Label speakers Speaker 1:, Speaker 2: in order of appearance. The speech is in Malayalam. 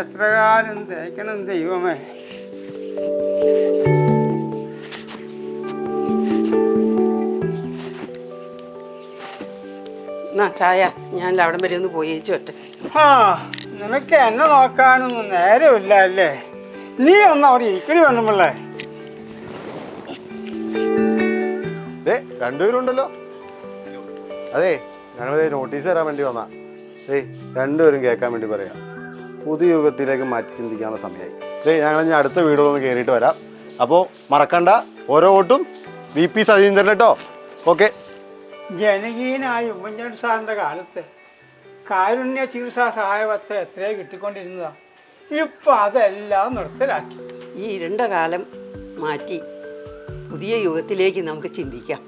Speaker 1: എത്ര കാലം തേക്കണം ദൈവമേ.
Speaker 2: ചായ ഞാൻ അവിടം വരെ ഒന്ന് പോയി ഒറ്റ.
Speaker 1: ആ നിനക്ക് എന്നെ നോക്കാനൊന്നും നേരമില്ല അല്ലേ? നീ ഒന്ന് അവിടെ ഇരിക്കണി വന്നുമ്പോളേ.
Speaker 3: രണ്ടുപേരുണ്ടല്ലോ. അതെ, ഞങ്ങളത് നോട്ടീസ് തരാൻ വേണ്ടി വന്നാ. രണ്ടുപേരും കേൾക്കാൻ വേണ്ടി പറയാം. പുതിയ യുഗത്തിലേക്ക് മാറ്റി ചിന്തിക്കാനുള്ള സമയമായി. ഞങ്ങൾ ഇനി അടുത്ത വീടുകളൊന്ന് കയറിയിട്ട് വരാം. അപ്പോൾ മറക്കണ്ട, ഓരോ വോട്ടും VP സതീന്ദ്രൻ കേട്ടോ. ഓക്കെ.
Speaker 1: ജനകീയനായ ഉമ്മൻചാണ്ടി സാറിൻ്റെ കാലത്ത് കാരുണ്യ ചികിത്സാ സഹായപത്രം എത്രയോ കിട്ടിക്കൊണ്ടിരുന്നതാ. ഇപ്പം അതെല്ലാം നിർത്തലാക്കി.
Speaker 2: ഈ ഇരുണ്ട കാലം മാറ്റി പുതിയ യുഗത്തിലേക്ക് നമുക്ക് ചിന്തിക്കാം.